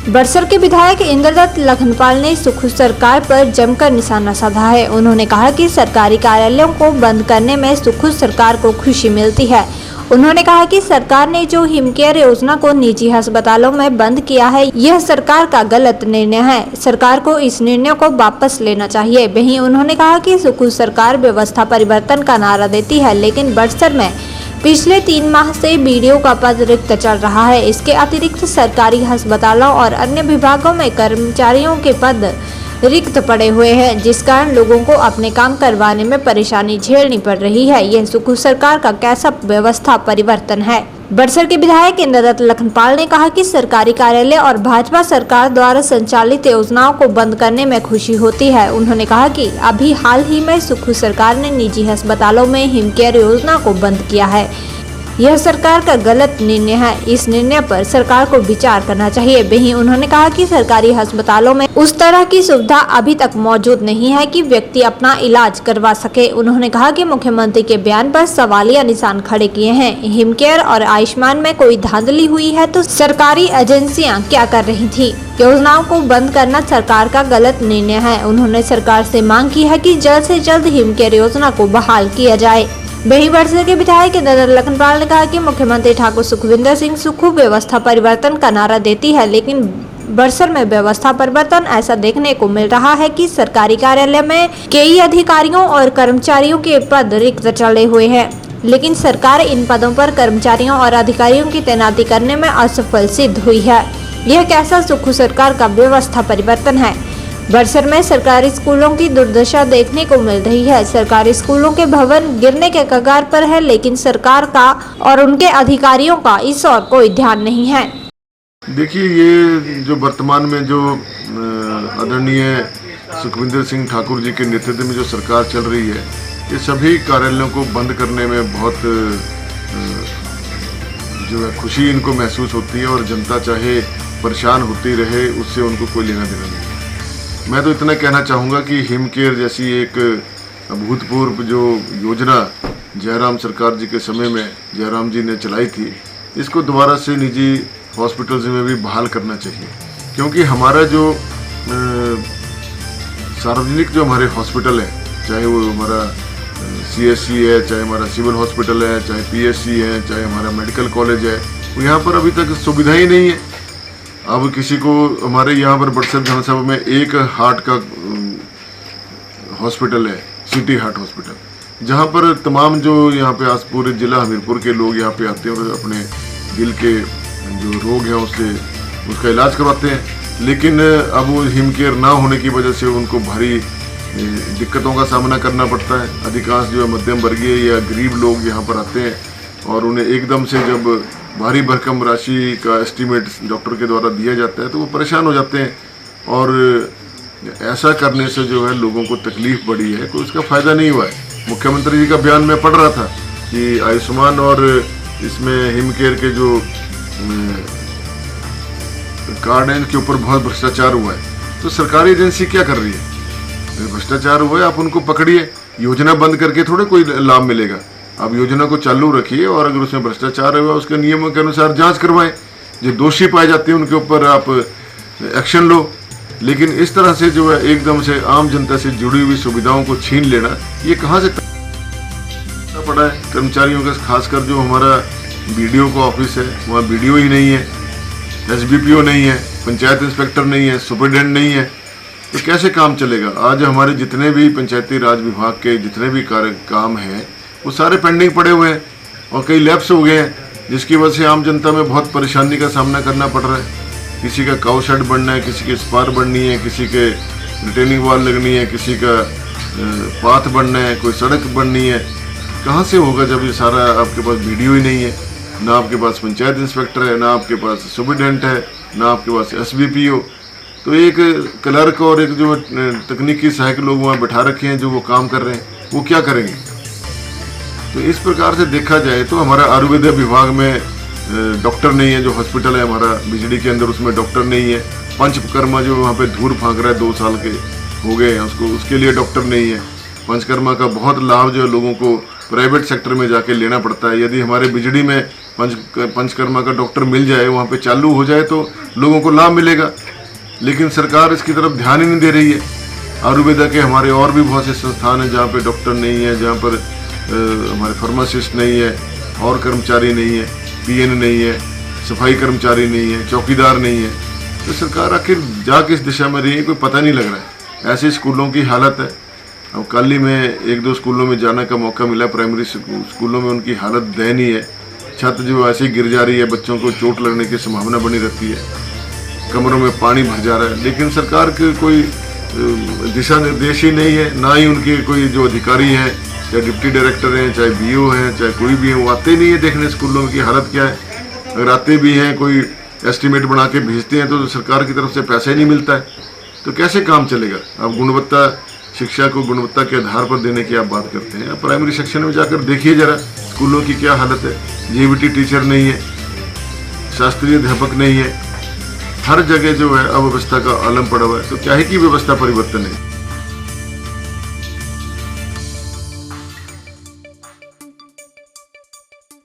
बड़सर के विधायक इंद्रदत्त लखनपाल ने सुख सरकार पर जमकर निशाना साधा है। उन्होंने कहा कि सरकारी कार्यालयों को बंद करने में सुख सरकार को खुशी मिलती है। उन्होंने कहा कि सरकार ने जो हिमकेयर योजना को निजी अस्पतालों में बंद किया है, यह सरकार का गलत निर्णय है। सरकार को इस निर्णय को वापस लेना चाहिए। वहीं उन्होंने कहा कि सुख सरकार व्यवस्था परिवर्तन का नारा देती है, लेकिन बड़सर में पिछले 3 माह से बीडीओ का पद रिक्त चल रहा है। इसके अतिरिक्त सरकारी अस्पतालों और अन्य विभागों में कर्मचारियों के पद रिक्त पड़े हुए हैं, जिस कारण लोगों को अपने काम करवाने में परेशानी झेलनी पड़ रही है। यह सुख सरकार का कैसा व्यवस्था परिवर्तन है। बड़सर के विधायक इंद्रदत्त लखनपाल ने कहा कि सरकारी कार्यालय और भाजपा सरकार द्वारा संचालित योजनाओं को बंद करने में खुशी होती है। उन्होंने कहा कि अभी हाल ही में सुख सरकार ने निजी अस्पतालों में हिमकेयर योजना को बंद किया है। यह सरकार का गलत निर्णय है। इस निर्णय पर सरकार को विचार करना चाहिए। वहीं उन्होंने कहा कि सरकारी अस्पतालों में उस तरह की सुविधा अभी तक मौजूद नहीं है कि व्यक्ति अपना इलाज करवा सके। उन्होंने कहा कि मुख्यमंत्री के बयान पर सवालिया निशान खड़े किए हैं। हिमकेयर और आयुष्मान में कोई धांधली हुई है तो सरकारी एजेंसियां क्या कर रही थी। योजनाओं को बंद करना सरकार का गलत निर्णय है। उन्होंने सरकार से मांग की है कि जल्द से जल्द हिमकेयर योजना को बहाल किया जाए। वहीं बड़सर के विधायक इंद्रदत्त लखनपाल ने कहा कि मुख्यमंत्री ठाकुर सुखविंदर सिंह सुख व्यवस्था परिवर्तन का नारा देती है, लेकिन बड़सर में व्यवस्था परिवर्तन ऐसा देखने को मिल रहा है कि सरकारी कार्यालय में कई अधिकारियों और कर्मचारियों के पद रिक्त चले हुए हैं, लेकिन सरकार इन पदों पर कर्मचारियों और अधिकारियों की तैनाती करने में असफल सिद्ध हुई है। यह कैसा सुख सरकार का व्यवस्था परिवर्तन है। बड़सर में सरकारी स्कूलों की दुर्दशा देखने को मिल रही है। सरकारी स्कूलों के भवन गिरने के कगार पर है, लेकिन सरकार का और उनके अधिकारियों का इस ओर कोई ध्यान नहीं है। देखिए, ये जो वर्तमान में जो आदरणीय सुखविंदर सिंह ठाकुर जी के नेतृत्व में जो सरकार चल रही है, ये सभी कार्यालयों को बंद करने में बहुत जो है खुशी इनको महसूस होती है, और जनता चाहे परेशान होती रहे, उससे उनको कोई लेना देना नहीं। मैं तो इतना कहना चाहूँगा कि हिमकेयर जैसी एक अभूतपूर्व जो योजना जयराम सरकार जी के समय में जयराम जी ने चलाई थी, इसको दोबारा से निजी हॉस्पिटल्स में भी बहाल करना चाहिए। क्योंकि हमारा जो सार्वजनिक जो हमारे हॉस्पिटल है, चाहे वो हमारा CSC है, चाहे हमारा सिविल हॉस्पिटल है, चाहे PSC है, चाहे हमारा मेडिकल कॉलेज है, वो यहाँ पर अभी तक सुविधा ही नहीं है। अब किसी को हमारे यहाँ पर बड़सर विधानसभा में एक हार्ट का हॉस्पिटल है, सिटी हार्ट हॉस्पिटल, जहाँ पर तमाम जो यहाँ पे आज पूरे जिला हमीरपुर के लोग यहाँ पे आते हैं और अपने दिल के जो रोग हैं उसका इलाज करवाते हैं। लेकिन अब वो हिमकेयर ना होने की वजह से उनको भारी दिक्कतों का सामना करना पड़ता है। अधिकांश जो है मध्यम वर्गीय या गरीब लोग यहाँ पर आते हैं, और उन्हें एकदम से जब भारी भरकम राशि का एस्टीमेट डॉक्टर के द्वारा दिया जाता है तो वो परेशान हो जाते हैं, और ऐसा करने से जो है लोगों को तकलीफ बढ़ी है, कोई उसका फ़ायदा नहीं हुआ है। मुख्यमंत्री जी का बयान मैं पढ़ रहा था कि आयुष्मान और इसमें हिमकेयर के जो कार्ड हैं, इनके ऊपर बहुत भ्रष्टाचार हुआ है। तो सरकारी एजेंसी क्या कर रही है? भ्रष्टाचार हुआ है, आप उनको पकड़िए। योजना बंद करके थोड़े कोई लाभ मिलेगा। आप योजना को चालू रखिए, और अगर उसमें भ्रष्टाचार हुआ उसके नियमों के अनुसार जांच करवाएं। जो दोषी पाए जाते हैं उनके ऊपर आप एक्शन लो। लेकिन इस तरह से जो है एकदम से आम जनता से जुड़ी हुई सुविधाओं को छीन लेना, ये कहाँ से पड़ा है? कर्मचारियों का खासकर जो हमारा BDO का ऑफिस है, वहाँ BDO ही नहीं है, SBPO नहीं है, पंचायत इंस्पेक्टर नहीं है, सुपरिटेंडेंट नहीं है, तो कैसे काम चलेगा? आज हमारे जितने भी पंचायती राज विभाग के जितने भी काम हैं वो सारे पेंडिंग पड़े हुए हैं, और कई लैप्स हो गए हैं, जिसकी वजह से आम जनता में बहुत परेशानी का सामना करना पड़ रहा है। किसी का काउ शेड बनना है, किसी की स्पार बननी है, किसी के रिटेनिंग वॉल लगनी है, किसी का पाथ बनना है, कोई सड़क बननी है। कहाँ से होगा जब ये सारा आपके पास BDO ही नहीं है, ना आपके पास पंचायत इंस्पेक्टर है, ना आपके पास सुपरिटेंडेंट है, ना आपके पास SBPO। तो एक क्लर्क और एक जो तकनीकी सहायक लोग वहाँ बैठा रखे हैं जो वो काम कर रहे हैं, वो क्या करेंगे? तो इस प्रकार से देखा जाए तो हमारा आयुर्वेद विभाग में डॉक्टर नहीं है। जो हॉस्पिटल है हमारा बिजली के अंदर, उसमें डॉक्टर नहीं है। पंचकर्मा जो वहाँ पे धूल फाँक रहा है, 2 साल के हो गए हैं उसको, उसके लिए डॉक्टर नहीं है। पंचकर्मा का बहुत लाभ जो लोगों को प्राइवेट सेक्टर में जाके लेना पड़ता है। यदि हमारे बिजड़ी में पंचकर्मा का डॉक्टर मिल जाए, वहाँ पे चालू हो जाए तो लोगों को लाभ मिलेगा, लेकिन सरकार इसकी तरफ ध्यान ही नहीं दे रही है। आयुर्वेदा के हमारे और भी बहुत से संस्थान हैं जहाँ पे डॉक्टर नहीं है, जहाँ पर हमारे फार्मासिस्ट नहीं है, और कर्मचारी नहीं है, पीएन नहीं है, सफाई कर्मचारी नहीं है, चौकीदार नहीं है। तो सरकार आखिर जा किस दिशा में रही है, कोई पता नहीं लग रहा है। ऐसे स्कूलों की हालत है। अब कल ही में 1-2 स्कूलों में जाने का मौका मिला, प्राइमरी स्कूलों में उनकी हालत दयनीय है। छत जो ऐसे ही गिर जा रही है, बच्चों को चोट लगने की संभावना बनी रहती है, कमरों में पानी भर जा रहा है, लेकिन सरकार के कोई दिशा निर्देश ही नहीं है। ना ही उनके कोई जो अधिकारी हैं, चाहे डिप्टी डायरेक्टर हैं, चाहे बीओ हैं, चाहे कोई भी है, वो आते नहीं है देखने स्कूलों की हालत क्या है। अगर आते भी हैं, कोई एस्टिमेट बना के भेजते हैं तो सरकार की तरफ से पैसा ही नहीं मिलता है, तो कैसे काम चलेगा। अब गुणवत्ता शिक्षा को गुणवत्ता के आधार पर देने की आप बात करते हैं, प्राइमरी सेक्शन में जाकर देखिए जरा स्कूलों की क्या हालत है। जेबीटी टीचर नहीं है, शास्त्रीय अध्यापक नहीं है, हर जगह जो है अव्यवस्था का आलम पड़ा हुआ है। तो क्या है कि व्यवस्था परिवर्तन है।